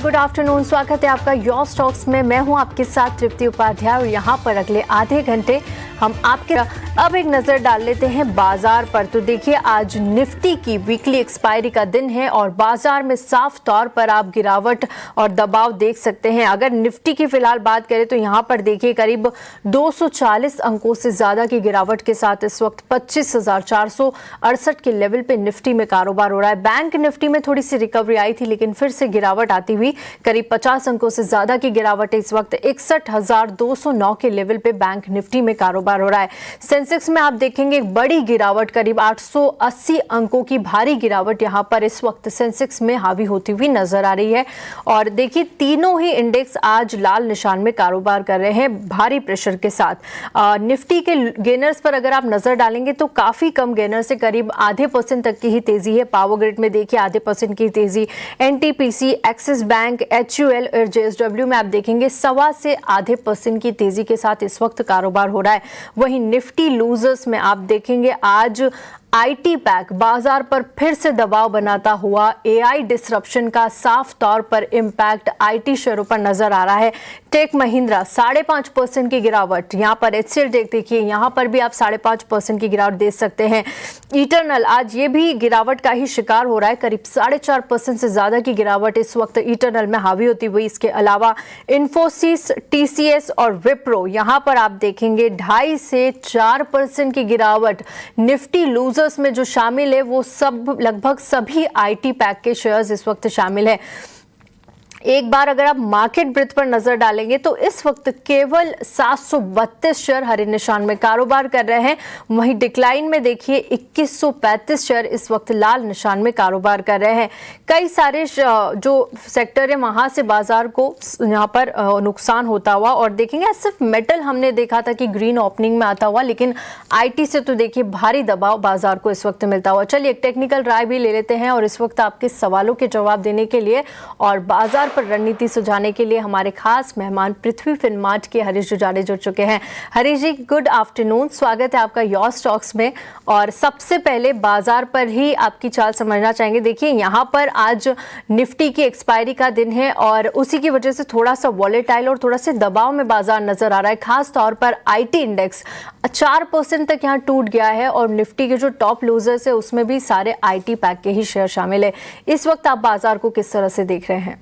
Good afternoon, स्वागत है आपका योर स्टॉक्स में। मैं हूं आपके साथ तृप्ति उपाध्याय और यहां पर अगले आधे घंटे हम आपके अब एक नजर डाल लेते हैं बाजार पर। तो देखिए, आज निफ्टी की वीकली एक्सपायरी का दिन है और बाजार में साफ तौर पर आप गिरावट और दबाव देख सकते हैं। अगर निफ्टी की फिलहाल बात करें तो यहां पर देखिए करीब 240 अंकों से ज्यादा की गिरावट के साथ इस वक्त 25,468 के लेवल पे निफ्टी में कारोबार हो रहा है। बैंक निफ्टी में थोड़ी सी रिकवरी आई थी लेकिन फिर से गिरावट आती हुई करीब 50 अंकों से ज्यादा की गिरावट इस वक्त 61,209 के लेवल पे बैंक निफ्टी में कारोबार हो रहा है। सेंसेक्स में आप देखेंगे एक बड़ी गिरावट, करीब 880 अंकों की भारी गिरावट यहां पर इस वक्त सेंसेक्स में हावी होती हुई नजर आ रही है। और देखिए, तीनों ही इंडेक्स आज लाल निशान में कारोबार कर रहे हैं भारी प्रेशर के साथ। निफ्टी के गेनर्स पर अगर आप नजर डालेंगे तो काफी कम गेनर से करीब आधे % तक की ही तेजी है। पावर ग्रिड में देखिए आधे % की तेजी, एनटीपीसी, एक्सिस बैंक, एचयूएल और जेएसडब्ल्यू में आप देखेंगे 1.25 से आधे % की तेजी के साथ इस वक्त कारोबार हो रहा है। वहीं निफ्टी लूजर्स में आप देखेंगे आज आईटी पैक बाजार पर फिर से दबाव बनाता हुआ एआई डिसरप्शन का साफ तौर पर इंपैक्ट आईटी शेयरों पर नजर आ रहा है। टेक महिंद्रा 5.5% की गिरावट, यहां पर एचसीएल देखिए यहां पर भी आप 5.5% की गिरावट देख सकते हैं। इटर्नल आज ये भी गिरावट का ही शिकार हो रहा है, करीब 4.5% से ज्यादा की गिरावट इस वक्त इटर्नल में हावी होती हुई। इसके अलावा इन्फोसिस, टीसीएस और विप्रो यहां पर आप देखेंगे 2.5 से 4% की गिरावट। निफ्टी लूजर में जो शामिल है वो सब लगभग सभी आईटी पैक के शेयर्स इस वक्त शामिल है। एक बार अगर आप मार्केट ब्रेथ पर नजर डालेंगे तो इस वक्त केवल 732 शेयर हरे निशान में कारोबार कर रहे हैं। वहीं डिक्लाइन में देखिए 2135 शेयर इस वक्त लाल निशान में कारोबार कर रहे हैं। कई सारे जो सेक्टर है वहां से बाजार को यहां पर नुकसान होता हुआ, और देखेंगे सिर्फ मेटल हमने देखा था कि ग्रीन ओपनिंग में आता हुआ, लेकिन आईटी से तो देखिए भारी दबाव बाजार को इस वक्त मिलता हुआ। चलिए एक टेक्निकल राय भी ले लेते हैं और इस वक्त आपके सवालों के जवाब देने के लिए और बाजार पर रणनीति सुझाने के लिए हमारे खास मेहमान पृथ्वी फिनमार्ट के हरीश जुजाड़े जुड़ चुके हैं। हरीश जी, गुड आफ्टरनून, स्वागत है आपका योर स्टॉक्स में। और सबसे पहले बाजार पर ही आपकी चाल समझना चाहेंगे। देखिए यहाँ पर आज निफ्टी की एक्सपायरी का दिन है और उसी की वजह से थोड़ा सा वॉलेटाइल और थोड़ा से दबाव में बाजार नजर आ रहा है। खास तौर पर आईटी इंडेक्स 4% तक यहाँ टूट गया है और निफ्टी के जो टॉप लूजर्स है उसमें भी सारे आईटी पैक के ही शेयर शामिल है। इस वक्त आप बाजार को किस तरह से देख रहे हैं?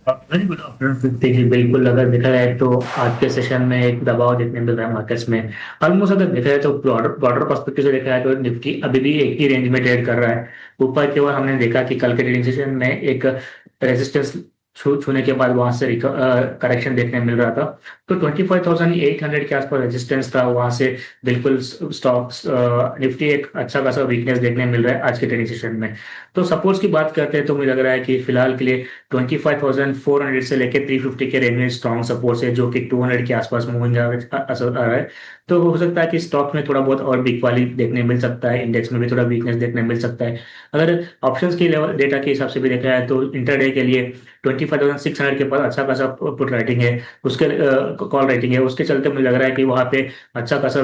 Very good afternoon. देखिए, बिल्कुल अगर देखा जाए तो आज के सेशन में एक दबाव देखने मिल रहा है मार्केट्स में। ऑलमोस्ट अगर देखा जाए तो ब्रॉडर पर्सपेक्टिव से देखा जाए तो निफ्टी अभी भी एक ही रेंज में ट्रेड कर रहा है। ऊपर की ओर हमने देखा कि कल के ट्रेडिंग सेशन में एक रेजिस्टेंस छूने के बाद वहां से करेक्शन देखने मिल रहा था। तो 25,800 के आसपास रेजिस्टेंस था, वहां से बिल्कुल स्टॉक्स निफ्टी एक अच्छा खासा वीकनेस देखने मिल रहा है आज के ट्रेडिंग सेशन में। तो सपोर्ट्स की बात करते हैं तो मुझे लग रहा है कि फिलहाल के लिए 25,400 से लेकर 350 के रेंज में स्ट्रॉन्ग सपोर्ट्स है, जो कि 200 के आसपास मूविंग आ रहा है। तो हो सकता है कि स्टॉक में थोड़ा बहुत और वीक वाली देखने मिल सकता है, इंडेक्स में भी थोड़ा वीकनेस देखने मिल सकता है। अगर ऑप्शंस की लेवल डेटा के हिसाब से भी देखा है तो इंटरडे के लिए 25,600 के पास अच्छा खासा पुट राइटिंग है, उसके कॉल राइटिंग है, उसके चलते मुझे लग रहा है कि वहां पे अच्छा खासा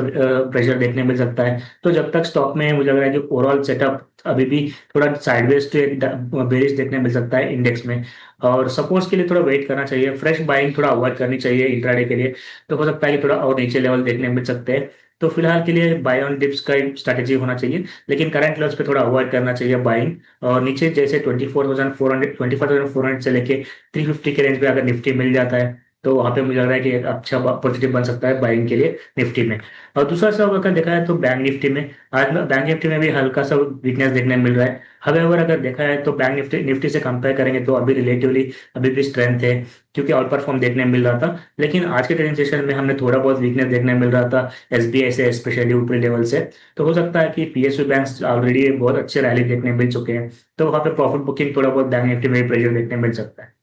प्रेशर देखने मिल सकता है। तो जब तक स्टॉक में मुझे लग रहा है कि ओवरऑल सेटअप अभी भी थोड़ा साइडवेज टू एक बेरिश देखने मिल सकता है इंडेक्स में, और सपोर्ट्स के लिए थोड़ा वेट करना चाहिए। फ्रेश बाइंग थोड़ा अवॉइड करनी चाहिए इंट्राडे के लिए। तो हो सकता है कि थोड़ा और नीचे लेवल देखने मिल सकते हैं। तो फिलहाल के लिए बाय ऑन डिप्स का स्ट्रैटेजी होना चाहिए, लेकिन करंट लेवल्स पे थोड़ा अवॉइड करना चाहिए बाइंग। और नीचे जैसे 25,400 से लेके 350 के रेंज पे अगर निफ्टी मिल जाता है तो वहां पे मुझे लग रहा है कि एक अच्छा अपॉर्चुनिटी बन सकता है बाइंग के लिए निफ्टी में। और दूसरा सब अगर देखा है तो बैंक निफ्टी में आज बैंक निफ्टी में भी हल्का सा वीकनेस देखने मिल रहा है। हवेवर अगर देखा है तो बैंक निफ्टी से कंपेयर करेंगे तो अभी रिलेटिवली अभी भी स्ट्रेंथ है, क्योंकि आउट परफॉर्म देखने मिल रहा था। लेकिन आज के ट्रेडिंग सेशन में हमने थोड़ा बहुत वीकनेस देखने मिल रहा था एसबीआई से, स्पेशली ऊपरी लेवल से। तो हो सकता है कि पीएसयू बैंक्स ऑलरेडी बहुत अच्छे रैली देखने मिल चुके हैं, तो वहां पे प्रॉफिट बुकिंग थोड़ा बहुत बैंक निफ्टी में प्रेशर देखने मिल सकता है।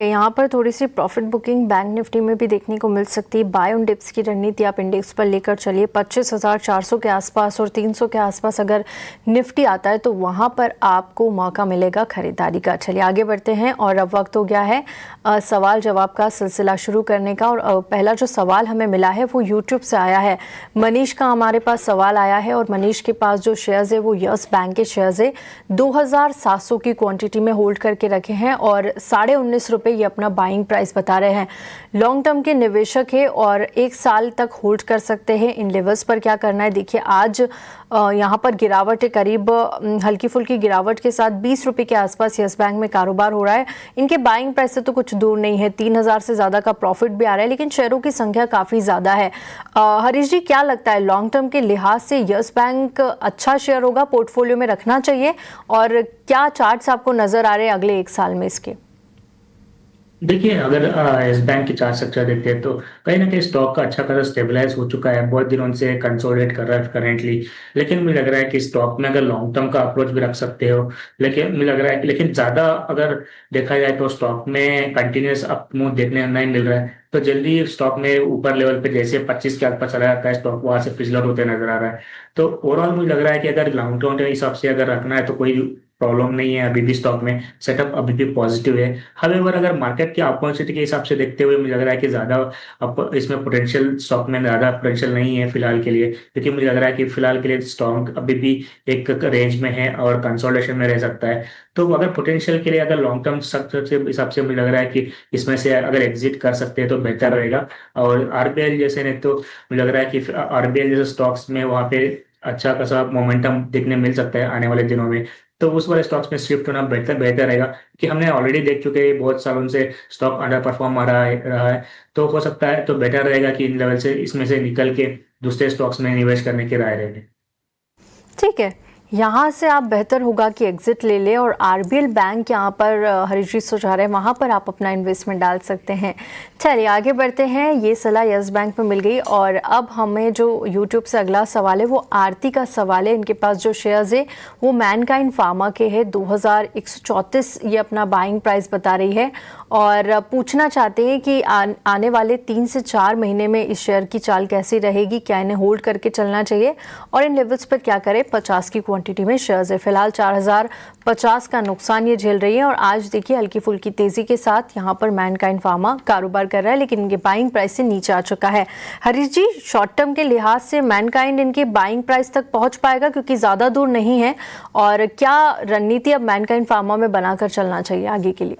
यहाँ पर थोड़ी सी प्रॉफिट बुकिंग बैंक निफ्टी में भी देखने को मिल सकती है। बाय ऑन डिप्स की रणनीति आप इंडेक्स पर लेकर चलिए। 25,400 के आसपास और 300 के आसपास अगर निफ्टी आता है तो वहाँ पर आपको मौका मिलेगा खरीदारी का। चलिए आगे बढ़ते हैं और अब वक्त हो गया है सवाल जवाब का सिलसिला शुरू करने का। और पहला जो सवाल हमें मिला है वो यूट्यूब से आया है। मनीष का हमारे पास सवाल आया है और मनीष के पास जो शेयर्स है वो यस बैंक के शेयर्स है। 2,700 की क्वांटिटी में होल्ड करके रखे हैं और 19.5 रुपये ये अपना बाइंग प्राइस बता रहे हैं। लॉन्ग टर्म के निवेशक है और 1 साल तक होल्ड कर सकते हैं। इन लेवल्स पर क्या करना है देखिए, आज यहाँ पर गिरावट है, करीब हल्की फुल्की गिरावट के साथ 20 रुपये के आसपास यस बैंक में कारोबार हो रहा है। इनके बाइंग प्राइस से तो कुछ दूर नहीं है, 3,000 से ज़्यादा का प्रॉफिट भी आ रहा है, लेकिन शेयरों की संख्या काफ़ी ज़्यादा है। हरीश जी, क्या लगता है लॉन्ग टर्म के लिहाज से यस बैंक अच्छा शेयर होगा, पोर्टफोलियो में रखना चाहिए? और क्या चार्ट्स आपको नज़र आ रहे हैं अगले 1 साल में इसके? देखिए, अगर यस बैंक की चार्ट स्ट्रक्चर देखते हैं तो कहीं ना कहीं स्टॉक का अच्छा खासा स्टेबलाइज हो चुका है, बहुत दिनों से कंसोलिडेट कर रहा है करेंटली। लेकिन मुझे लग रहा है कि स्टॉक में अगर लॉन्ग टर्म का अप्रोच भी रख सकते हो, लेकिन मुझे लग रहा है कि लेकिन ज़्यादा अगर देखा जाए तो स्टॉक में कंटिन्यूस अप मूव देखने नहीं मिल रहा है। तो जल्दी स्टॉक में ऊपर लेवल पे जैसे 25 के आसपास चला जाता है स्टॉक, वहां से फिसल आउट होते नजर आ रहा है। तो ओवरऑल मुझे लग रहा है कि अगर लॉन्ग टर्म के हिसाब से अगर रखना है तो कोई प्रॉब्लम नहीं है, अभी भी स्टॉक में सेटअप अभी भी पॉजिटिव है। हावेवर अगर मार्केट की अपॉर्चुनिटी के हिसाब से देखते हुए मुझे लग रहा है कि ज्यादा इसमें पोटेंशियल स्टॉक में ज्यादा पोटेंशियल नहीं है फिलहाल के लिए, क्योंकि मुझे लग रहा है कि फिलहाल के लिए स्टॉक अभी भी एक रेंज में है और कंसोलिडेशन में रह सकता है। तो अगर पोटेंशियल के लिए अगर लॉन्ग टर्म स्ट्रक्चर के हिसाब से मुझे लग रहा है कि इसमें से अगर एग्जिट कर सकते हैं तो बेहतर रहेगा। और आरबीएल जैसे ने तो मुझे लग रहा है कि आरबीएल जैसे स्टॉक्स में वहाँ पे अच्छा खासा मोमेंटम देखने मिल सकता है आने वाले दिनों में। तो उस वाले स्टॉक्स में शिफ्ट होना बेहतर बेहतर रहेगा, कि हमने ऑलरेडी देख चुके हैं बहुत सालों से स्टॉक अंडर परफॉर्म आ रहा है। तो हो सकता है तो बेटर रहेगा कि इन लेवल से इसमें से निकल के दूसरे स्टॉक्स में निवेश करने की राय रहेगी। ठीक है, यहाँ से आप बेहतर होगा कि एग्जिट ले लें और आरबीएल बैंक यहाँ पर हरीश जी सुझा रहे हैं, वहाँ पर आप अपना इन्वेस्टमेंट डाल सकते हैं। चलिए आगे बढ़ते हैं। ये सलाह यस बैंक में मिल गई और अब हमें जो यूट्यूब से अगला सवाल है वो आरती का सवाल है। इनके पास जो शेयर्स है वो मैनकाइंड फार्मा के है। 2,134 ये अपना बाइंग प्राइस बता रही है और पूछना चाहते हैं कि आने वाले 3 से 4 महीने में इस शेयर की चाल कैसी रहेगी, क्या इन्हें होल्ड करके चलना चाहिए और इन लेवल्स पर क्या करें। 50 की क्वांटिटी में शेयर्स है, फिलहाल 4,050 का नुकसान ये झेल रही है और आज देखिए हल्की फुल्की तेजी के साथ यहाँ पर मैनकाइंड फार्मा कारोबार कर रहा है, लेकिन इनके बाइंग प्राइस से नीचे आ चुका है। हरीश जी, शॉर्ट टर्म के लिहाज से मैनकाइंड इनके बाइंग प्राइस तक पहुंच पाएगा क्योंकि ज्यादा दूर नहीं है, और क्या रणनीति अब मैनकाइंड फार्मा में बनाकर चलना चाहिए आगे के लिए?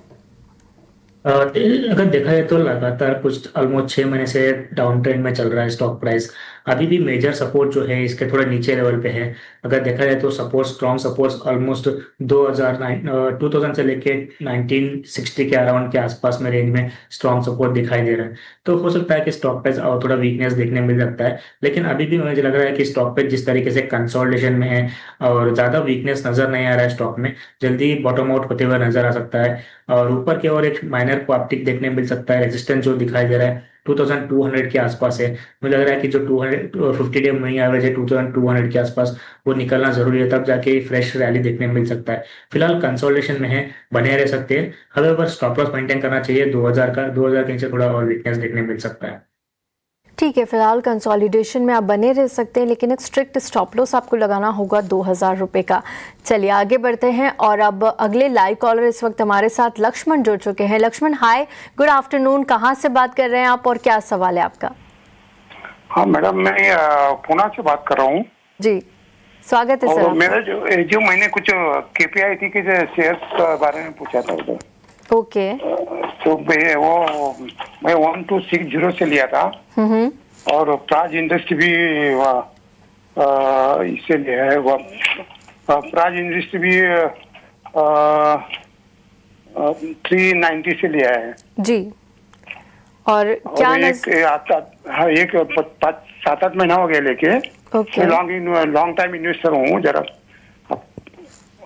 अगर देखा जाए तो लगातार कुछ ऑलमोस्ट 6 महीने से डाउन ट्रेंड में चल रहा है स्टॉक प्राइस। अभी भी मेजर सपोर्ट जो है इसके थोड़ा नीचे लेवल पे है। अगर देखा जाए तो सपोर्ट, स्ट्रॉन्ग सपोर्ट ऑलमोस्ट 2000 से लेके 1960 के अराउंड के आसपास में रेंज में स्ट्रॉन्ग सपोर्ट दिखाई दे रहा है। तो हो सकता है कि स्टॉक प्राइस और थोड़ा वीकनेस देखने मिल सकता है, लेकिन अभी भी मुझे लग रहा है कि स्टॉक प्राइस जिस तरीके से कंसोलिडेशन में है और ज्यादा वीकनेस नजर नहीं आ रहा है स्टॉक में, जल्दी बॉटम आउट होते हुए नजर आ सकता है। और ऊपर की ओर एक माइनर अपटिक देखने मिल सकता है। रेजिस्टेंस जो दिखाई दे रहा है 2200 के आसपास है। मुझे लग रहा है कि जो 250 डे मूविंग एवरेज है 2200 के आसपास वो निकलना जरूरी है, तब जाके फ्रेश रैली देखने में मिल सकता है। फिलहाल कंसोलिडेशन में है, बने रह सकते हैं। हावेवर स्टॉप लॉस मेंटेन करना चाहिए 2000 का। 2000 के नीचे थोड़ा और वीकनेस देखने मिल सकता है। ठीक है, फिलहाल कंसोलिडेशन में आप बने रह सकते हैं, लेकिन एक स्ट्रिक्ट स्टॉप लॉस आपको लगाना होगा 2,000 रुपये का। चलिए आगे बढ़ते हैं और अब अगले लाइव कॉलर इस वक्त हमारे साथ लक्ष्मण जुड़ चुके हैं। लक्ष्मण, हाय, गुड आफ्टरनून। कहाँ से बात कर रहे हैं आप और क्या सवाल है आपका? हाँ मैडम, मैं पुणे से बात कर रहा हूँ जी, स्वागत है सर। मेरा जो मैंने कुछ केपीआई थी कि शेयर्स के बारे में पूछा था उधर। ओके। तो मैं 1260 से लिया था और प्राज इंडस्ट्री भी इससे लिया है। प्राज इंडस्ट्री भी 390 से लिया है जी। और क्या एक 7-8 महीना हो गया लेके। लॉन्ग टाइम इन्वेस्टर हूँ जरा।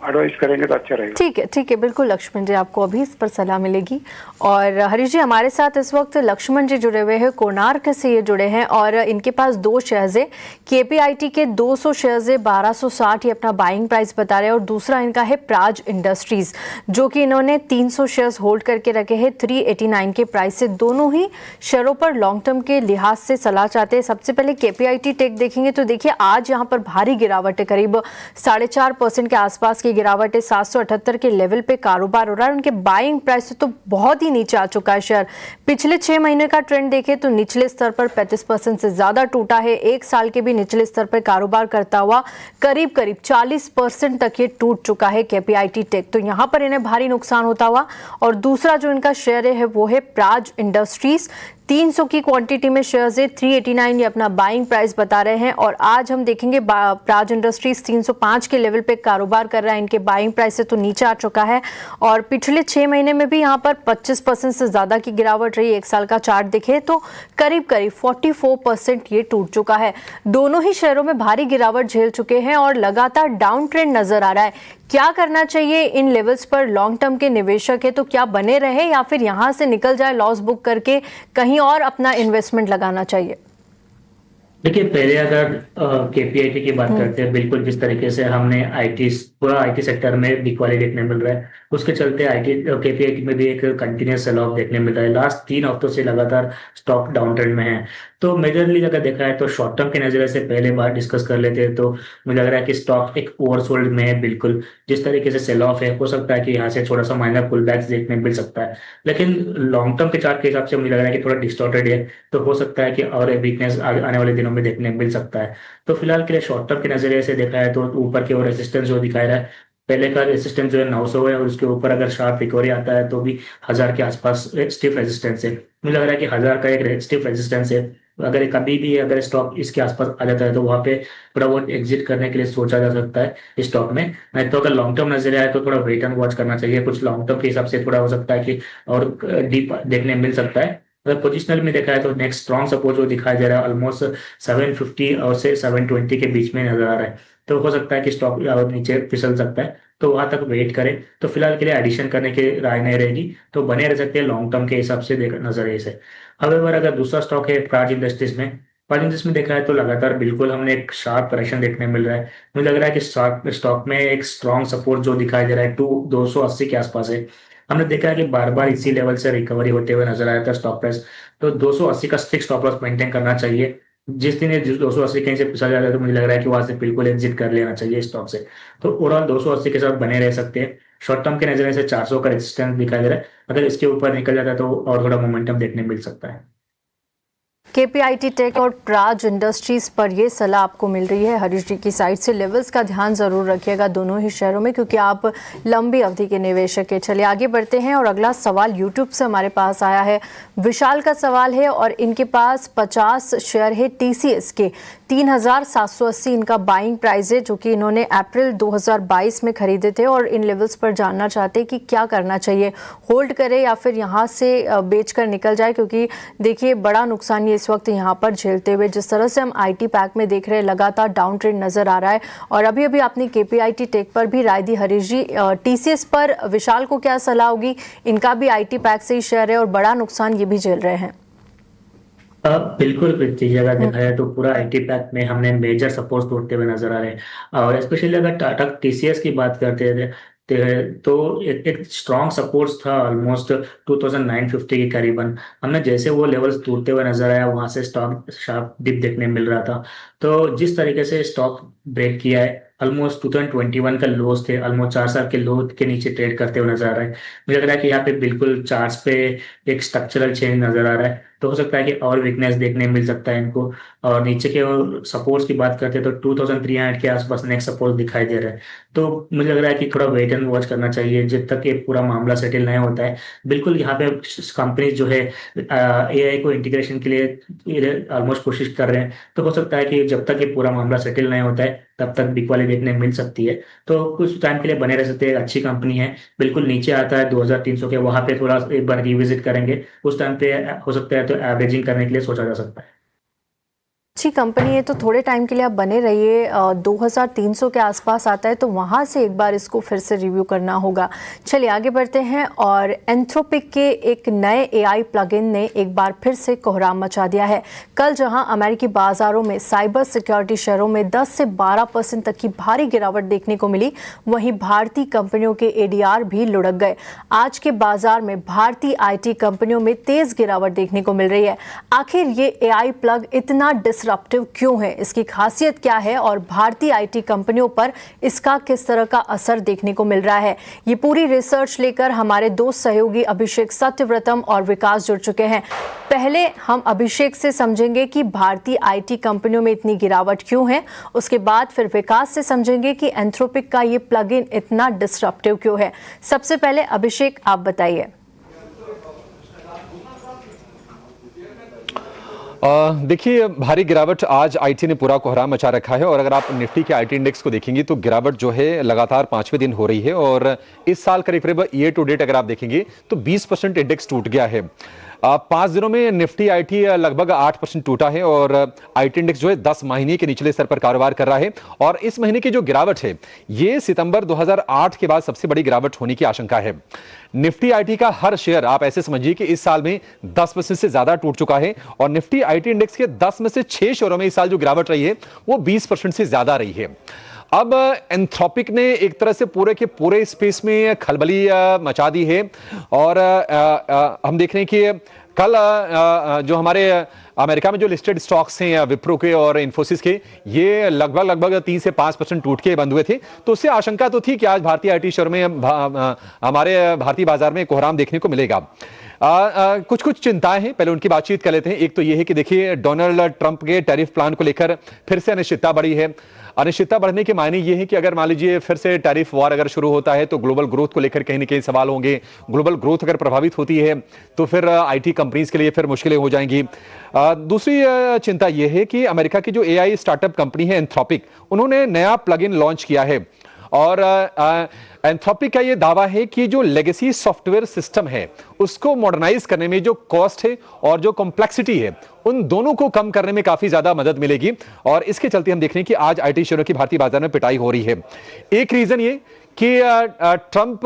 एडवाइस करेंगे तो अच्छा रहेगा। ठीक है, बिल्कुल लक्ष्मण जी, आपको अभी इस पर सलाह मिलेगी। और हरीश जी, हमारे साथ इस वक्त लक्ष्मण जी जुड़े हुए हैं, कोणार्क से ये जुड़े हैं और इनके पास 2 शेयर्स है, केपीआईटी के 200 शेयर्स है, 1260 ये अपना बाइंग प्राइस बता रहे हैं, और दूसरा इनका है प्राज इंडस्ट्रीज, जो कि इन्होंने 300 शेयर्स होल्ड करके रखे हैं 389 के प्राइस से। दोनों ही शेयरों पर लॉन्ग टर्म के लिहाज से सलाह चाहते हैं। सबसे पहले केपीआईटी टेक देखेंगे तो देखिए आज यहाँ पर भारी गिरावट है, करीब 4.5% के आसपास की गिरावट है, 778 के लेवल पे कारोबार हो रहा है। उनके बाइंग प्राइस से तो बहुत ही नीचे आ चुका है शेयर। पिछले 6 महीने का ट्रेंड देखें तो निचले स्तर पर 35% से ज्यादा टूटा है। 1 साल के भी निचले स्तर पर कारोबार करता हुआ करीब 40% तक ये टूट चुका है केपीआईटी टेक, तो यहाँ पर इन्हें भारी नुकसान होता हुआ। और दूसरा जो इनका शेयर है वो है प्राज इंडस्ट्रीज, 300 की क्वांटिटी में शेयर्स है, 389 ये अपना बाइंग प्राइस बता रहे हैं। और आज हम देखेंगे प्राज इंडस्ट्रीज 305 के लेवल पे कारोबार कर रहा है, इनके बाइंग प्राइस से तो नीचे आ चुका है। और पिछले 6 महीने में भी यहाँ पर 25% से ज्यादा की गिरावट रही। 1 साल का चार्ट दिखे तो करीब 44% ये टूट चुका है। दोनों ही शेयरों में भारी गिरावट झेल चुके हैं और लगातार डाउन ट्रेंड नजर आ रहा है। क्या करना चाहिए इन लेवल्स पर? लॉन्ग टर्म के निवेशक है तो क्या बने रहे या फिर यहां से निकल जाए लॉस बुक करके कहीं और अपना इन्वेस्टमेंट लगाना चाहिए? देखिए, पहले अगर केपीआईटी की बात करते हैं, बिल्कुल जिस तरीके से हमने पूरा आईटी सेक्टर में बिकवाली देखने मिल रहा है, उसके चलते केपीआईटी में भी एक कंटिन्यूस सेल ऑफ देखने मिल रहा है। लास्ट 3 हफ्तों से लगातार स्टॉक डाउन ट्रेंड में है। तो मेजरली अगर देखा है तो शॉर्ट टर्म के नजरिए से पहले बार डिस्कस कर लेते हैं तो मुझे लग रहा है कि स्टॉक एक ओवरसोल्ड में है। बिल्कुल जिस तरीके से सेल ऑफ है, हो सकता है कि यहाँ से थोड़ा सा माइनर पुल बैक्स देखने मिल सकता है, लेकिन लॉन्ग टर्म के चार्ट के हिसाब से मुझे लग रहा है कि थोड़ा डिस्टॉर्टेड है, तो हो सकता है कि और वीकनेस आने वाले दिनों में देखने मिल सकता है। तो फिलहाल के लिए शॉर्ट टर्म के नजरिए से देखा है तो ऊपर की ओर रेजिस्टेंस जो दिखा रहा है, पहले का रेजिस्टेंस जो है 900 है, और उसके ऊपर अगर शार्प रिकवरी आता है तो भी 1000 के आसपास स्टिफ रेजिस्टेंस है। मुझे लग रहा है कि 1000 का एक स्टिफ रेजिस्टेंस है। अगर कभी भी अगर स्टॉक इसके आसपास आ जाता है तो वहां पे थोड़ा बहुत एग्जिट करने के लिए सोचा जा सकता है इस स्टॉक में। नहीं तो अगर लॉन्ग टर्म नजरिया है तो थोड़ा वेट एंड वॉच करना चाहिए। कुछ लॉन्ग टर्म के हिसाब से थोड़ा हो सकता है कि और डीप देखने मिल सकता है। अगर पोजिशनल में देखा है तो नेक्स्ट स्ट्रॉन्ग सपोर्ट जो दिखाई दे रहा है ऑलमोस्ट 750 और से 720 के बीच में नजर आ रहा है, तो हो सकता है कि स्टॉक नीचे फिसल सकता है, तो वहां तक वेट करें। तो फिलहाल के लिए एडिशन करने की राय नहीं रहेगी, तो बने रह सकते हैं लॉन्ग टर्म के हिसाब से नजरिए से। हावेवर अगर दूसरा स्टॉक है प्राज इंडस्ट्रीज में, प्राज इंडस्ट्रीज में देखा है तो लगातार बिल्कुल हमने एक शार्प करेक्शन देखने मिल रहा है। मुझे लग रहा है कि स्टॉक में एक स्ट्रॉन्ग सपोर्ट जो दिखाई दे रहा है 280 के आसपास है। हमने देखा है कि बार बार इसी लेवल से रिकवरी होते हुए नजर आया था स्टॉक प्राइस, तो 280 का स्ट्रिक्ट स्टॉप लॉस मेंटेन करना चाहिए। जिस दिन ये 280 कहीं से पिछड़ जाता है तो मुझे लग रहा है कि वहां से बिल्कुल एग्जिट कर लेना चाहिए स्टॉक से। तो ओवरऑल 280 के साथ बने रह सकते हैं। शॉर्ट टर्म के नजरिए से 400 का रेजिस्टेंस दिखाई दे रहा है, अगर इसके ऊपर निकल जाता है तो और थोड़ा मोमेंटम देखने मिल सकता है। केपीआईटी टेक और प्राज इंडस्ट्रीज पर ये सलाह आपको मिल रही है हरीश जी की साइड से। लेवल्स का ध्यान जरूर रखिएगा दोनों ही शेयरों में, क्योंकि आप लंबी अवधि के निवेशक हैं। चलिए आगे बढ़ते हैं और अगला सवाल यूट्यूब से हमारे पास आया है। विशाल का सवाल है और इनके पास 50 शेयर है टीसीएस के, 3780 इनका बाइंग प्राइस है, जो कि इन्होंने अप्रैल 2022 में खरीदे थे और इन लेवल्स पर जानना चाहते हैं कि क्या करना चाहिए, होल्ड करें या फिर यहाँ से बेचकर निकल जाए, क्योंकि देखिए बड़ा नुकसान ये इस वक्त यहाँ पर झेलते हुए। जिस तरह से हम आईटी पैक में देख रहे हैं लगातार डाउन ट्रेंड नजर आ रहा है। और अभी अभी आपने केपीआईटी टेक पर भी राय दी हरीश जी, टीसीएस पर विशाल को क्या सलाह होगी? इनका भी आईटी पैक से ही शेयर है और बड़ा नुकसान ये भी झेल रहे हैं। बिल्कुल पृथ्वी, अगर देखा जाए तो पूरा आईटी पैक में हमने मेजर सपोर्ट तोड़ते हुए नजर आ रहे हैं। और स्पेशली अगर टाटा टीसीएस की बात करते थे तो एक स्ट्रॉन्ग सपोर्ट था ऑलमोस्ट 2950 के करीबन। हमने जैसे वो लेवल्स टूटते हुए नजर आया, वहां से स्टॉक शार्प डिप देखने मिल रहा था। तो जिस तरीके से स्टॉक ब्रेक किया है, ऑलमोस्ट 2021 का लोस थे, ऑलमोस्ट 4 साल के लो के नीचे ट्रेड करते हुए नजर आ रहा है। मुझे लग रहा है कि यहाँ पे बिल्कुल चार्ट्स पे एक स्ट्रक्चरल चेंज नजर आ रहा है, तो हो सकता है कि और वीकनेस देखने मिल सकता है इनको। और नीचे के सपोर्ट्स की बात करते हैं तो 2300 के आसपास नेक्स्ट सपोर्ट दिखाई दे रहा है। तो मुझे लग रहा है कि थोड़ा वेट एंड वॉच करना चाहिए जब तक ये पूरा मामला सेटल नहीं होता है। बिल्कुल यहाँ पे कंपनी जो है एआई को इंटीग्रेशन के लिए ऑलमोस्ट कोशिश कर रहे हैं, तो हो सकता है कि जब तक ये पूरा मामला सेटल नहीं होता है तब तक बिकवाली देखने मिल सकती है। तो कुछ टाइम के लिए बने रह सकते हैं। अच्छी कंपनी है, बिल्कुल नीचे आता है 2300 के, वहां पे थोड़ा एक बार रिविजिट करेंगे, उस टाइम पे हो सकता है तो एवरेजिंग करने के लिए सोचा जा सकता है। अच्छी कंपनी है तो थोड़े टाइम के लिए आप बने रहिए। 2300 के आसपास आता है तो वहाँ से एक बार इसको फिर से रिव्यू करना होगा। चलिए आगे बढ़ते हैं। और एंथ्रोपिक के एक नए एआई प्लगइन ने एक बार फिर से कोहराम मचा दिया है। कल जहां अमेरिकी बाजारों में साइबर सिक्योरिटी शेयरों में 10 से 12% तक की भारी गिरावट देखने को मिली, वहीं भारतीय कंपनियों के एडीआर भी लुढ़क गए। आज के बाजार में भारतीय आईटी कंपनियों में तेज गिरावट देखने को मिल रही है। आखिर ये एआई प्लग इतना डिसरप्टिव क्यों है, इसकी खासियत क्या है और भारतीय आईटी कंपनियों पर इसका किस तरह का असर देखने को मिल रहा है, ये पूरी रिसर्च लेकर हमारे दो सहयोगी अभिषेक सत्यव्रतम और विकास जुड़ चुके हैं। पहले हम अभिषेक से समझेंगे कि भारतीय आईटी कंपनियों में इतनी गिरावट क्यों है, उसके बाद फिर विकास से समझेंगे कि एंथ्रोपिक का ये प्लगइन इतना डिसरप्टिव क्यों है। सबसे पहले अभिषेक आप बताइए। देखिए, भारी गिरावट आज आईटी ने पूरा कोहराम मचा रखा है। और अगर आप निफ्टी के आईटी इंडेक्स को देखेंगे तो गिरावट जो है लगातार 5वें दिन हो रही है। और इस साल करीब ईयर टू डेट अगर आप देखेंगे तो 20% इंडेक्स टूट गया है। 5 दिनों में निफ्टी आईटी लगभग 8% टूटा है और आईटी इंडेक्स जो है 10 महीने के निचले स्तर पर कारोबार कर रहा है। और इस महीने की जो गिरावट है ये सितंबर 2008 के बाद सबसे बड़ी गिरावट होने की आशंका है। निफ्टी आईटी का हर शेयर आप ऐसे समझिए कि इस साल में 10% से ज्यादा टूट चुका है। और निफ्टी आईटी इंडेक्स के 10 में से 6 शेयरों में इस साल जो गिरावट रही है वो 20% से ज्यादा रही है। अब एंथ्रोपिक ने एक तरह से पूरे के पूरे स्पेस में खलबली मचा दी है। और हम देख रहे हैं कि कल जो हमारे अमेरिका में जो लिस्टेड स्टॉक्स हैं विप्रो के और इन्फोसिस के, ये लगभग 3 से 5% टूट के बंद हुए थे। तो उससे आशंका तो थी कि आज भारतीय आईटी शेयर में हमारे भारतीय बाजार में कोहराम देखने को मिलेगा। कुछ चिंताएं हैं, पहले उनकी बातचीत कर लेते हैं। एक तो यह है कि देखिए, डोनाल्ड ट्रंप के टैरिफ प्लान को लेकर फिर से अनिश्चितता बढ़ी है। अनिश्चितता बढ़ने के मायने ये है कि अगर मान लीजिए फिर से टैरिफ वॉर अगर शुरू होता है तो ग्लोबल ग्रोथ को लेकर कहीं ना कहीं सवाल होंगे। ग्लोबल ग्रोथ अगर प्रभावित होती है तो फिर आईटी कंपनीज के लिए फिर मुश्किलें हो जाएंगी। दूसरी चिंता यह है कि अमेरिका की जो एआई स्टार्टअप कंपनी है एंथ्रोपिक, उन्होंने नया प्लगइन लॉन्च किया है। और एंथ्रोपिक का यह दावा है कि जो लेगेसी सॉफ्टवेयर सिस्टम है उसको मॉडर्नाइज करने में जो कॉस्ट है और जो कॉम्प्लेक्सिटी है उन दोनों को कम करने में काफी ज्यादा मदद मिलेगी। और इसके चलते हम देख रहे हैं कि आज आईटी शेयरों की भारतीय बाजार में पिटाई हो रही है। एक रीजन ये कि ट्रंप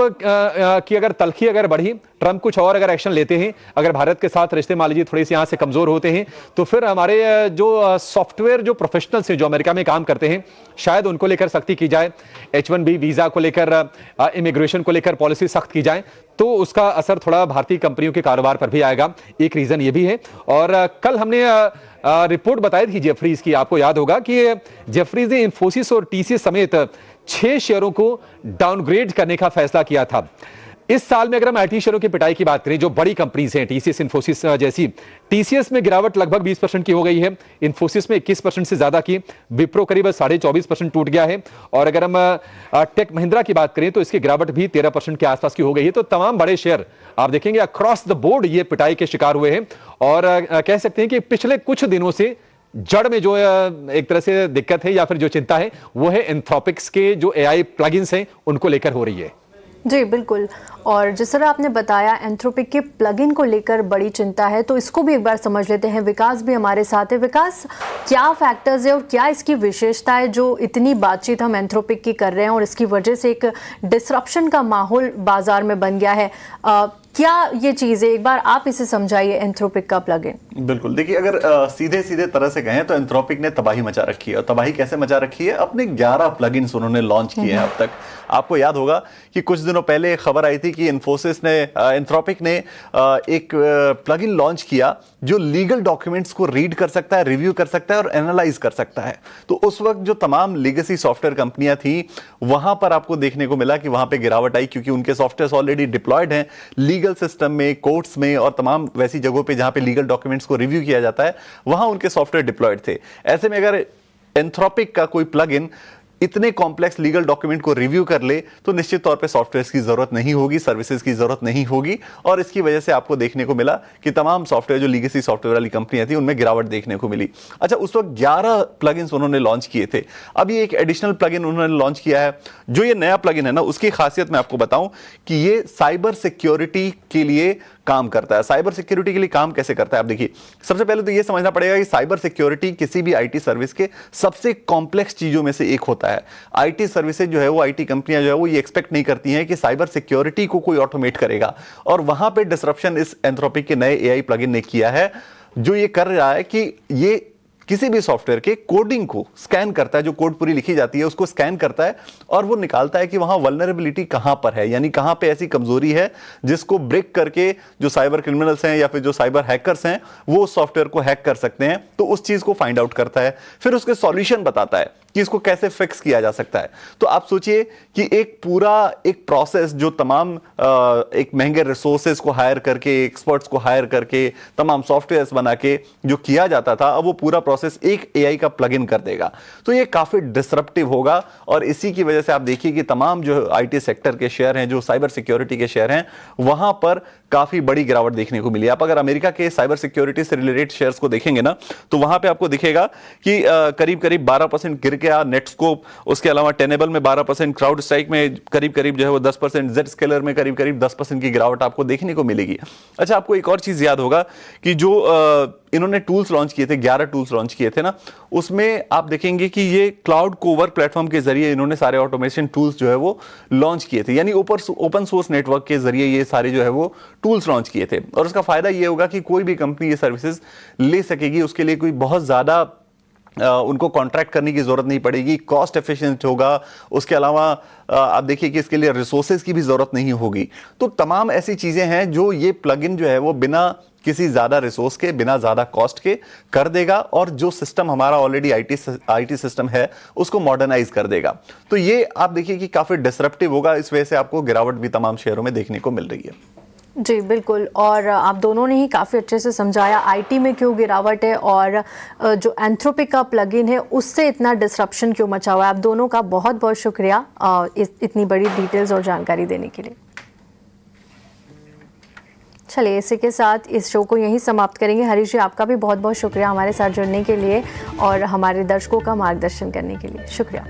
की अगर तलखी अगर बढ़ी, ट्रंप कुछ और अगर एक्शन लेते हैं, अगर भारत के साथ रिश्ते मान लीजिए थोड़ी सी यहां से कमजोर होते हैं तो फिर हमारे जो सॉफ्टवेयर जो प्रोफेशनल्स हैं जो अमेरिका में काम करते हैं, शायद उनको लेकर सख्ती की जाए। H1B वीजा को लेकर, इमिग्रेशन को लेकर पॉलिसी सख्त की जाए तो उसका असर थोड़ा भारतीय कंपनियों के कारोबार पर भी आएगा। एक रीजन ये भी है। और कल हमने रिपोर्ट बताई थी जेफरीज की, आपको याद होगा कि जेफरीज ने इन्फोसिस और टीसीएस समेत 6 शेयरों को डाउनग्रेड करने का फैसला किया था। इस साल में अगर हम आईटी शेयरों की पिटाई की बात करें, जो बड़ी कंपनीज हैं टीसीएस, इन्फोसिस जैसी, टीसीएस में गिरावट लगभग 20% की हो गई है, इन्फोसिस में 21% से ज्यादा की, विप्रो करीब 24.5% टूट गया है। और अगर हम टेक महिंद्रा की बात करें तो इसकी गिरावट भी 13% के आसपास की हो गई है। तो तमाम बड़े शेयर आप देखेंगे अक्रॉस द बोर्ड ये पिटाई के शिकार हुए हैं। और कह सकते हैं कि पिछले कुछ दिनों से जड़ में जो एक तरह से दिक्कत है या फिर जो चिंता है वो है एंथ्रोपिक्स के जो एआई प्लगइन्स हैं उनको लेकर हो रही है। जी बिल्कुल। और जिस तरह आपने बताया एंथ्रोपिक के प्लगइन को लेकर बड़ी चिंता है, तो इसको भी एक बार समझ लेते हैं। विकास भी हमारे साथ है। विकास, क्या फैक्टर्स है और क्या इसकी विशेषता है जो इतनी बातचीत हम एंथ्रोपिक की कर रहे हैं और इसकी वजह से एक डिसरप्शन का माहौल बाजार में बन गया है? क्या ये चीज़ है, एक बार आप इसे समझाइए एंथ्रोपिक का प्लगइन। बिल्कुल, देखिए अगर सीधे तरह से कहें तो एंथ्रोपिक ने तबाही मचा रखी है। और तबाही कैसे मचा रखी है? अपने 11 प्लगइन्स उन्होंने लॉन्च किए हैं अब तक। आपको याद होगा कि कुछ दिनों पहले खबर आई थी कि एंथ्रोपिक ने एक प्लगइन लॉन्च किया जो लीगल डॉक्यूमेंट्स को रीड कर सकता है, रिव्यू कर सकता है और एनालाइज कर सकता है। तो उस वक्त जो तमाम लेगेसी सॉफ्टवेयर कंपनियां थी वहां पर आपको देखने को मिला कि वहां पे गिरावट आई, क्योंकि उनके सॉफ्टवेयर ऑलरेडी डिप्लॉयड हैं लीगल सिस्टम में, कोर्ट्स में और तमाम वैसी जगहों पे जहां पे लीगल डॉक्यूमेंट्स को रिव्यू किया जाता है, वहां उनके सॉफ्टवेयर डिप्लॉयड थे। ऐसे में अगर एंथ्रोपिक का कोई प्लगइन इतने कॉम्प्लेक्स लीगल डॉक्यूमेंट को रिव्यू कर ले तो निश्चित तौर पे सॉफ्टवेयर की जरूरत नहीं होगी, सर्विसेज की जरूरत नहीं होगी। और इसकी वजह से आपको देखने को मिला कि तमाम सॉफ्टवेयर जो लीगेसी सॉफ्टवेयर वाली कंपनियां थी उनमें गिरावट देखने को मिली। अच्छा, उस वक्त 11 प्लगइन्स उन्होंने लॉन्च किए थे। अब ये एक एडिशनल प्लगइन उन्होंने लॉन्च किया है। जो ये नया प्लगइन है ना, उसकी खासियत मैं आपको बताऊं कि ये साइबर सिक्योरिटी के लिए काम करता है। साइबर सिक्योरिटी के लिए काम कैसे करता है, आप देखिए, सबसे पहले तो ये समझना पड़ेगा कि साइबर सिक्योरिटी किसी भी आईटी सर्विस के सबसे कॉम्प्लेक्स चीजों में से एक होता है। आईटी सर्विसेज जो है वो, आईटी कंपनियां जो है वो ये एक्सपेक्ट नहीं करती हैं कि साइबर सिक्योरिटी को कोई ऑटोमेट करेगा, और वहां पे डिसरप्शन इस एंथ्रोपिक के नए एआई प्लगइन ने किया है, जो ये कर रहा है कि ये किसी भी सॉफ्टवेयर के कोडिंग को स्कैन करता है, जो कोड पूरी लिखी जाती है उसको स्कैन करता है और वो निकालता है कि वहां वल्नरेबिलिटी कहां पर है, यानी कहां पे ऐसी कमजोरी है जिसको ब्रेक करके जो साइबर क्रिमिनल्स हैं या फिर जो साइबर हैकर्स हैं वो उस सॉफ्टवेयर को हैक कर सकते हैं। तो उस चीज को फाइंड आउट करता है, फिर उसके सॉल्यूशन बताता है कि इसको कैसे फिक्स किया जा सकता है। तो आप सोचिए कि एक पूरा एक प्रोसेस जो तमाम एक महंगे रिसोर्सेज को हायर करके, एक्सपर्ट्स को हायर करके, तमाम सॉफ्टवेयर्स बना के जो किया जाता था, अब वो पूरा प्रोसेस एक एआई का प्लगइन कर देगा। तो ये काफी डिसरप्टिव होगा, और इसी की वजह से आप देखिए कि तमाम जो आईटी सेक्टर के शेयर हैं, जो साइबर सिक्योरिटी के शेयर हैं, वहां पर काफी बड़ी गिरावट देखने को मिली। आप अगर अमेरिका के साइबर सिक्योरिटी से रिलेटेड शेयर्स को देखेंगे ना, तो वहां पे आपको दिखेगा कि करीब करीब 12% गिर गया नेटस्कोप, उसके अलावा टेनेबल में 12%, क्राउड स्ट्राइक में करीब करीब जो है वो 10%, जेड स्केलर में करीब करीब 10% की गिरावट आपको देखने को मिलेगी। अच्छा, आपको एक और चीज याद होगा कि जो इन्होंने टूल्स लॉन्च किए थे, 11 टूल्स लॉन्च किए थे ना, उसमें आप देखेंगे कि ये क्लाउड कोवर प्लेटफॉर्म के जरिए इन्होंने सारे ऑटोमेशन टूल्स जो है वो लॉन्च किए थे, यानी ओपन सोर्स नेटवर्क के जरिए ये सारे जो है वो टूल्स लॉन्च किए थे। और उसका फायदा ये होगा कि कोई भी कंपनी ये सर्विसेज ले सकेगी, उसके लिए कोई बहुत ज्यादा उनको कॉन्ट्रैक्ट करने की जरूरत नहीं पड़ेगी, कॉस्ट एफिशिएंट होगा। उसके अलावा आप देखिए कि इसके लिए रिसोर्सेज की भी जरूरत नहीं होगी। तो तमाम ऐसी चीजें हैं जो ये प्लगइन जो है वो बिना किसी ज्यादा रिसोर्स के, बिना ज्यादा कॉस्ट के कर देगा, और जो सिस्टम हमारा ऑलरेडी आईटी सिस्टम है उसको मॉडर्नाइज कर देगा। तो ये आप देखिए कि काफी डिसरप्टिव होगा, इस वजह से आपको गिरावट भी तमाम शेयरों में देखने को मिल रही है। जी बिल्कुल, और आप दोनों ने ही काफ़ी अच्छे से समझाया आईटी में क्यों गिरावट है और जो एंथ्रोपिक का प्लगइन है उससे इतना डिसरप्शन क्यों मचा हुआ है। आप दोनों का बहुत बहुत शुक्रिया इतनी बड़ी डिटेल्स और जानकारी देने के लिए। चलिए, इसी के साथ इस शो को यहीं समाप्त करेंगे। हरीश जी, आपका भी बहुत बहुत शुक्रिया हमारे साथ जुड़ने के लिए और हमारे दर्शकों का मार्गदर्शन करने के लिए। शुक्रिया।